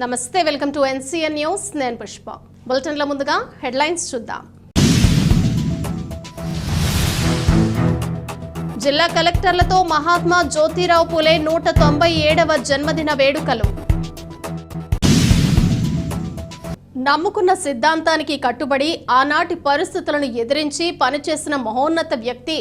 నమస్తే welcome to NCN news నేను పుష్ప బులెటిన్ల ముందుగా హెడ్లైన్స్ చూద్దాం జిల్లా కలెక్టర్లతో మహాత్మా జ్యోతిరావు పూలే 197వ జన్మదిన వేడుకలు నమ్ముకున్న సిద్ధాంతానికి కట్టుబడి ఆనాటి పరిస్థితులను ఎదిరించి పనిచేసిన మహోన్నత వ్యక్తి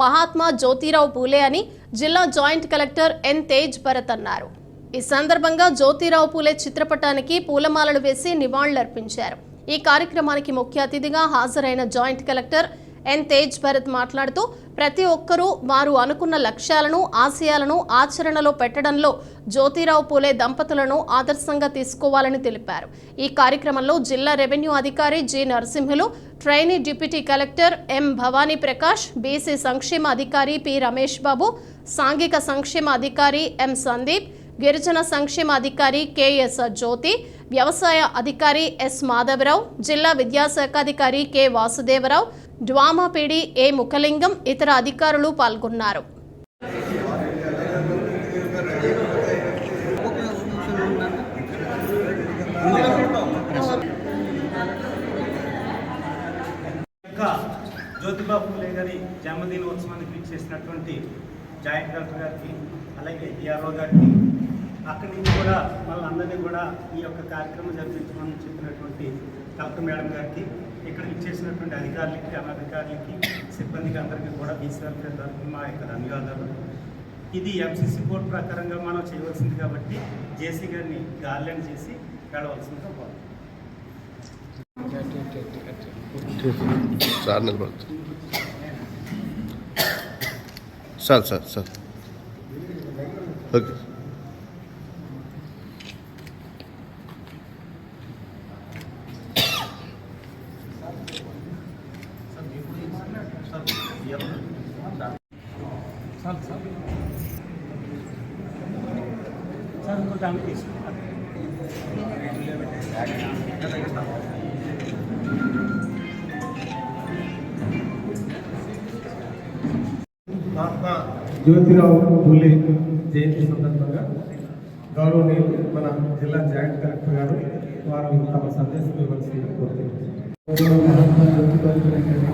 మహాత్మా జ్యోతిరావు పూలే అని జిల్లా joint collector N Tej Bharat అన్నారు. ఈ సందర్భంగా జ్యోతిరావు పూలే చిత్రపటానికి పూలమాలలు వేసి నివాళులర్పించారు. ఈ కార్యక్రమానికి ముఖ్య అతిథిగా హాజరైన joint collector N Tej Bharat మాట్లాడుతూ ప్రతి ఒక్కరూ వారు అనుకున్న లక్ష్యాలను ఆశయాలను ఆచరణలో పెట్టడంలో జ్యోతిరావు పూలే దంపతులను ఆదర్శంగా తీసుకోవాలని తెలిపారు. ఈ కార్యక్రమంలో జిల్లా రెవెన్యూ అధికారి G Narasimhulu, trainee deputy collector M Bhavani Prakash, BC సంక్షేమ అధికారి పి రమేష్ బాబు, సాంఘిక సంక్షేమ అధికారి ఎం సందీప్, గిరిజన సంక్షేమ అధికారి కెఎస్ జ్యోతి, వ్యవసాయ అధికారి ఎస్ మాధవరావు, జిల్లా విద్యాశాఖాధికారి కె వాసుదేవరావు, డ్వామా పీడి ఏ ముఖలింగం, ఇతర అధికారులు పాల్గొన్నారు. జ్యోతిరావు పూలే గారి జన్మదినోత్సవాన్ని ఫిక్స్ చేసినటువంటి జాయింట్ కలెక్టర్ గారికి, అలాగే డిఆర్ఓ గారికి, అక్కడి నుంచి కూడా వాళ్ళందరినీ కూడా ఈ యొక్క కార్యక్రమం జరిపించమని చెప్పినటువంటి కలెక్టర్ మేడం గారికి, ఇక్కడ ఇచ్చేసినటువంటి అధికారులకి, అనధికారులకి, సిబ్బందికి అందరికీ కూడా బీసీ వెల్ఫేర్ తరఫున మా యొక్క ధన్యవాదాలు. ఇది ఎంసీసీ కోడ్ ప్రకారంగా మనం చేయవలసింది కాబట్టి జేసీ గారిని గార్లెండ్ చేసి వెళ్ళవలసిందిగా కోరుతున్నాం. Sir okay. సార్ ఇంకో దాన్ని తీసుకుంటాం. మహాత్మా జ్యోతిరావు పూలే జయంతి సందర్భంగా గౌరవనీయులు మన జిల్లా జాయింట్ కలెక్టర్ గారు వారు తమ సందేశం ఇవ్వాల్సిందిగా కోరుతున్నారు. మహాత్మా జ్యోతిరావు పూలే గారి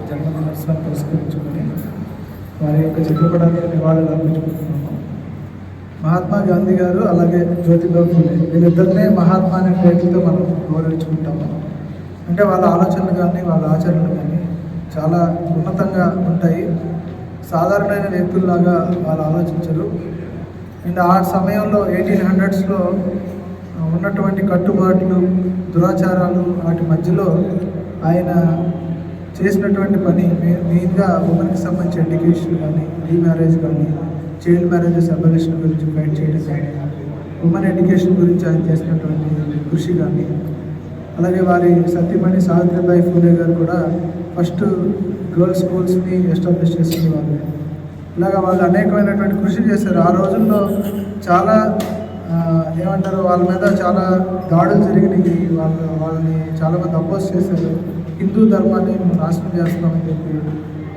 జన్మదినోత్సవాన్ని పురస్కరించుకొని వారి యొక్క చిత్రపటాన్ని నివాళులు అర్పించుకుంటున్నాము. మహాత్మా గాంధీ గారు అలాగే జ్యోతిరావు పూలే వీళ్ళిద్దరినే మహాత్మా అనే పేరుతో మనం గౌరవించుకుంటాము. అంటే వాళ్ళ ఆలోచనలు కానీ వాళ్ళ ఆచరణలు కానీ చాలా ఉన్నతంగా ఉంటాయి. సాధారణమైన వ్యక్తుల్లాగా వాళ్ళు ఆలోచించరు. అండ్ ఆ సమయంలో 1800s ఉన్నటువంటి కట్టుబాట్లు, దురాచారాలు వాటి మధ్యలో ఆయన చేసినటువంటి పని మెయిన్గా ఉమెన్కి సంబంధించి ఎడ్యుకేషన్ కానీ, రీమ్యారేజ్ కానీ, చైల్డ్ మ్యారేజెస్ అబాలిషన్ గురించి ఫైట్ చేయడం కానీ, ఉమెన్ ఎడ్యుకేషన్ గురించి ఆయన చేసినటువంటి కృషి కానీ, అలాగే వారి సతీమణి సావిత్రిబాయి ఫూలే గారు కూడా ఫస్ట్ గర్ల్స్ స్కూల్స్ని ఎస్టాబ్లిష్ చేసిన వాళ్ళు. ఇలాగ వాళ్ళు అనేకమైనటువంటి కృషి చేశారు. ఆ రోజుల్లో చాలా ఏమంటారు, వాళ్ళ మీద చాలా దాడులు జరిగినాయి. వాళ్ళని చాలామంది అపోజ్ చేశారు. హిందూ ధర్మాన్ని నాశనం చేస్తున్నామని చెప్పి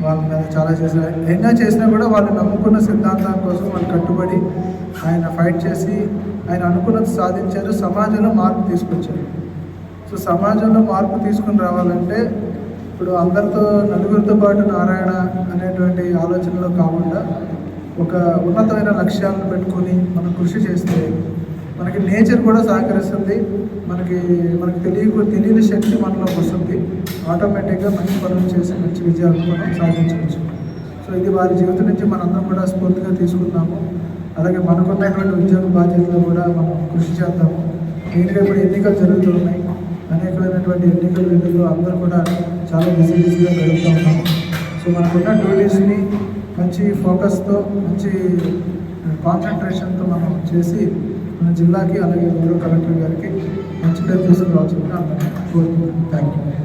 వాళ్ళ మీద చాలా చేశారు. అయినా చేసినా కూడా వాళ్ళు నమ్ముకున్న సిద్ధాంతం కోసం వాళ్ళు కట్టుబడి ఆయన ఫైట్ చేసి ఆయన అనుకున్నది సాధించారు. సమాజంలో మార్పు తీసుకొచ్చారు. సో సమాజంలో మార్పు తీసుకుని రావాలంటే ఇప్పుడు అందరితో నలుగురితో పాటు నారాయణ అనేటువంటి ఆలోచనలో కాకుండా ఒక ఉన్నతమైన లక్ష్యాలను పెట్టుకొని మనం కృషి చేస్తే మనకి నేచర్ కూడా సహకరిస్తుంది. మనకి తెలియని శక్తి మనలోకి వస్తుంది. ఆటోమేటిక్గా మంచి పనులు చేసి మంచి విజయాలను మనం సాధించవచ్చు. సో ఇది వారి జీవితం నుంచి మనందరం కూడా స్ఫూర్తిగా తీసుకున్నాము. అలాగే మనకున్నటువంటి ఉద్యోగ బాధ్యతలు కూడా మనం కృషి చేద్దాము. మెయిన్గా ఇప్పుడు ఎన్నికలు జరుగుతున్నాయి. అనేకమైనటువంటి ఎన్నికల విధుల్లో అందరూ కూడా చాలా బిజీగా గడుపుతూ ఉన్నాము. సో మనకున్న డ్యూటీస్ని మంచి ఫోకస్తో, మంచి కాన్సన్ట్రేషన్తో మనం చేసి మన జిల్లాకి అలాగే గౌరవ కలెక్టర్ గారికి మంచి పేరు తీసుకురావాల్సిందిగా అందరినీ కోరుతున్నాను. Thank you.